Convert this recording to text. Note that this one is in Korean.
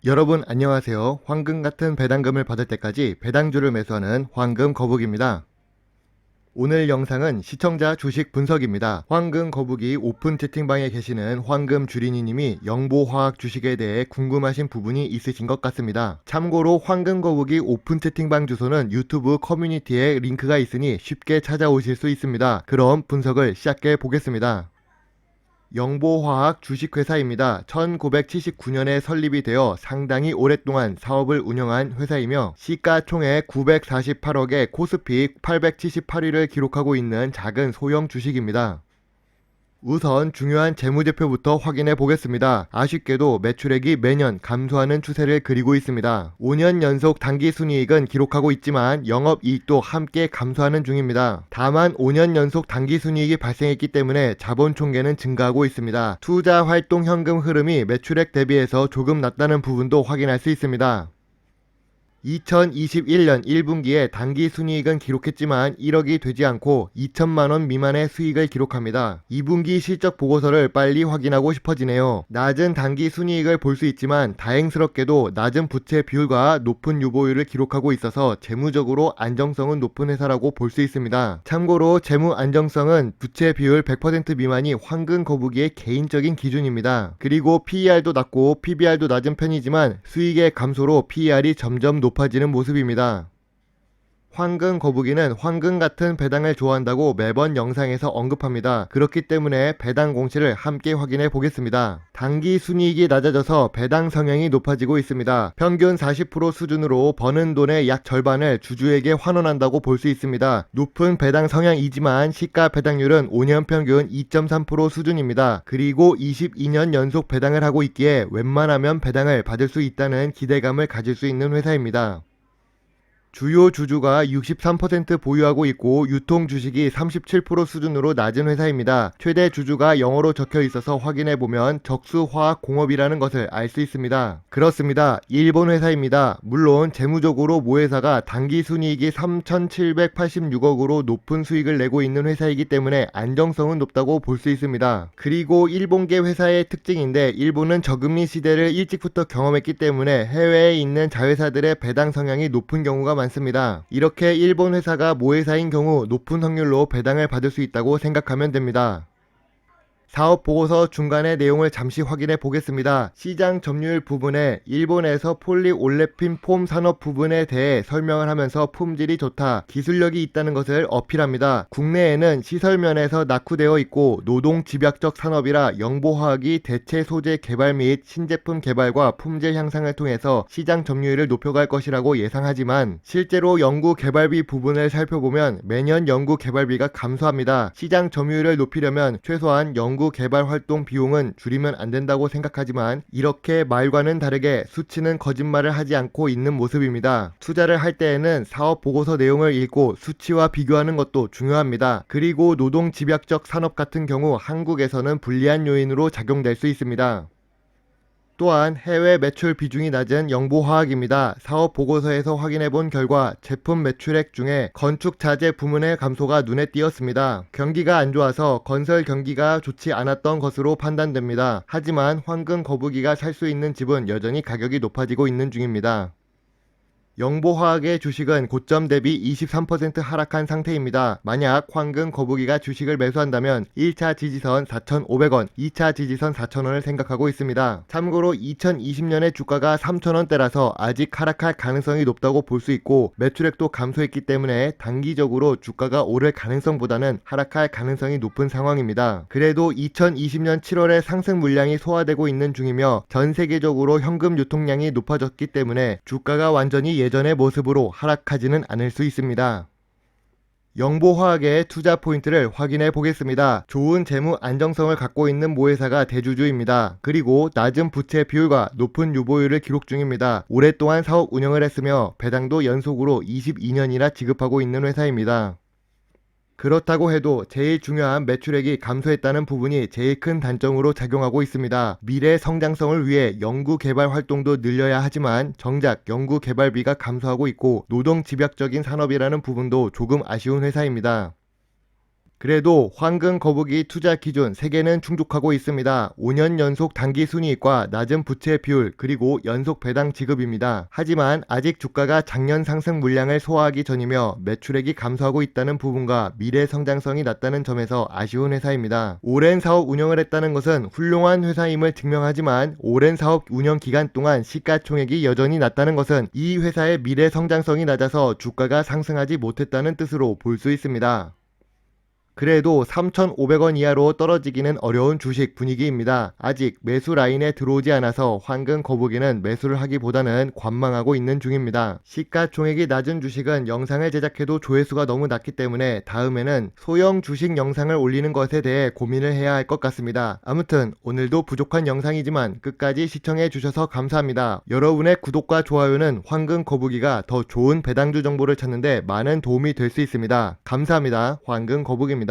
여러분 안녕하세요. 황금 같은 배당금을 받을 때까지 배당주를 매수하는 황금 거북입니다. 오늘 영상은 시청자 주식 분석입니다. 황금 거북이 오픈 채팅방에 계시는 황금 주린이님이 영보화학 주식에 대해 궁금하신 부분이 있으신 것 같습니다. 참고로 황금 거북이 오픈 채팅방 주소는 유튜브 커뮤니티에 링크가 있으니 쉽게 찾아오실 수 있습니다. 그럼 분석을 시작해 보겠습니다. 영보화학 주식회사입니다. 1979년에 설립이 되어 상당히 오랫동안 사업을 운영한 회사이며 시가총액 948억에 코스피 878위를 기록하고 있는 작은 소형 주식입니다. 우선 중요한 재무제표부터 확인해 보겠습니다. 아쉽게도 매출액이 매년 감소하는 추세를 그리고 있습니다. 5년 연속 당기순이익은 기록하고 있지만 영업이익도 함께 감소하는 중입니다. 다만 5년 연속 당기순이익이 발생했기 때문에 자본총계는 증가하고 있습니다. 투자활동 현금 흐름이 매출액 대비해서 조금 낮다는 부분도 확인할 수 있습니다. 2021년 1분기에 당기순이익은 기록했지만 1억이 되지 않고 2천만원 미만의 수익을 기록합니다. 2분기 실적 보고서를 빨리 확인하고 싶어지네요. 낮은 당기순이익을 볼 수 있지만 다행스럽게도 낮은 부채 비율과 높은 유보율을 기록하고 있어서 재무적으로 안정성은 높은 회사라고 볼 수 있습니다. 참고로 재무 안정성은 부채 비율 100% 미만이 황금 거북이의 개인적인 기준입니다. 그리고 PER도 낮고 PBR도 낮은 편이지만 수익의 감소로 PER이 점점 높아지는 모습입니다. 황금 거북이는 황금 같은 배당을 좋아한다고 매번 영상에서 언급합니다. 그렇기 때문에 배당 공시를 함께 확인해 보겠습니다. 당기 순이익이 낮아져서 배당 성향이 높아지고 있습니다. 평균 40% 수준으로 버는 돈의 약 절반을 주주에게 환원한다고 볼 수 있습니다. 높은 배당 성향이지만 시가 배당률은 5년 평균 2.3% 수준입니다. 그리고 22년 연속 배당을 하고 있기에 웬만하면 배당을 받을 수 있다는 기대감을 가질 수 있는 회사입니다. 주요 주주가 63% 보유하고 있고 유통 주식이 37% 수준으로 낮은 회사입니다. 최대 주주가 영어로 적혀 있어서 확인해보면 적수화학공업이라는 것을 알 수 있습니다. 그렇습니다. 일본 회사입니다. 물론 재무적으로 모회사가 당기순이익이 3,786억으로 높은 수익을 내고 있는 회사이기 때문에 안정성은 높다고 볼 수 있습니다. 그리고 일본계 회사의 특징인데 일본은 저금리 시대를 일찍부터 경험했기 때문에 해외에 있는 자회사들의 배당 성향이 높은 경우가 많습니다. 이렇게 일본 회사가 모회사인 경우 높은 확률로 배당을 받을 수 있다고 생각하면 됩니다. 사업 보고서 중간의 내용을 잠시 확인해 보겠습니다. 시장 점유율 부분에 일본에서 폴리올레핀 폼 산업 부분에 대해 설명을 하면서 품질이 좋다, 기술력이 있다는 것을 어필합니다. 국내에는 시설면에서 낙후되어 있고 노동 집약적 산업이라 영보화학이 대체 소재 개발 및 신제품 개발과 품질 향상을 통해서 시장 점유율을 높여갈 것이라고 예상하지만 실제로 연구 개발비 부분을 살펴보면 매년 연구 개발비가 감소합니다. 시장 점유율을 높이려면 최소한 연구 개발 활동 비용은 줄이면 안 된다고 생각하지만 이렇게 말과는 다르게 수치는 거짓말을 하지 않고 있는 모습입니다. 투자를 할 때에는 사업 보고서 내용을 읽고 수치와 비교하는 것도 중요합니다. 그리고 노동 집약적 산업 같은 경우 한국에서는 불리한 요인으로 작용될 수 있습니다. 또한 해외 매출 비중이 낮은 영보화학입니다. 사업 보고서에서 확인해본 결과 제품 매출액 중에 건축 자재 부문의 감소가 눈에 띄었습니다. 경기가 안 좋아서 건설 경기가 좋지 않았던 것으로 판단됩니다. 하지만 황금 거북이가 살 수 있는 집은 여전히 가격이 높아지고 있는 중입니다. 영보화학의 주식은 고점 대비 23% 하락한 상태입니다. 만약 황금 거북이가 주식을 매수한다면 1차 지지선 4,500원, 2차 지지선 4,000원을 생각하고 있습니다. 참고로 2020년에 주가가 3,000원대라서 아직 하락할 가능성이 높다고 볼 수 있고 매출액도 감소했기 때문에 단기적으로 주가가 오를 가능성보다는 하락할 가능성이 높은 상황입니다. 그래도 2020년 7월에 상승 물량이 소화되고 있는 중이며 전 세계적으로 현금 유통량이 높아졌기 때문에 주가가 완전히 예전의 모습으로 하락하지는 않을 수 있습니다. 영보화학의 투자 포인트를 확인해 보겠습니다. 좋은 재무 안정성을 갖고 있는 모회사가 대주주입니다. 그리고 낮은 부채 비율과 높은 유보율을 기록 중입니다. 오랫동안 사업 운영을 했으며 배당도 연속으로 22년이나 지급하고 있는 회사입니다. 그렇다고 해도 제일 중요한 매출액이 감소했다는 부분이 제일 큰 단점으로 작용하고 있습니다. 미래 성장성을 위해 연구 개발 활동도 늘려야 하지만 정작 연구 개발비가 감소하고 있고 노동 집약적인 산업이라는 부분도 조금 아쉬운 회사입니다. 그래도 황금 거북이 투자 기준 3개는 충족하고 있습니다. 5년 연속 단기 순이익과 낮은 부채 비율 그리고 연속 배당 지급입니다. 하지만 아직 주가가 작년 상승 물량을 소화하기 전이며 매출액이 감소하고 있다는 부분과 미래 성장성이 낮다는 점에서 아쉬운 회사입니다. 오랜 사업 운영을 했다는 것은 훌륭한 회사임을 증명하지만 오랜 사업 운영 기간 동안 시가총액이 여전히 낮다는 것은 이 회사의 미래 성장성이 낮아서 주가가 상승하지 못했다는 뜻으로 볼 수 있습니다. 그래도 3,500원 이하로 떨어지기는 어려운 주식 분위기입니다. 아직 매수 라인에 들어오지 않아서 황금 거북이는 매수를 하기보다는 관망하고 있는 중입니다. 시가총액이 낮은 주식은 영상을 제작해도 조회수가 너무 낮기 때문에 다음에는 소형 주식 영상을 올리는 것에 대해 고민을 해야 할 것 같습니다. 아무튼 오늘도 부족한 영상이지만 끝까지 시청해 주셔서 감사합니다. 여러분의 구독과 좋아요는 황금 거북이가 더 좋은 배당주 정보를 찾는데 많은 도움이 될 수 있습니다. 감사합니다. 황금 거북입니다.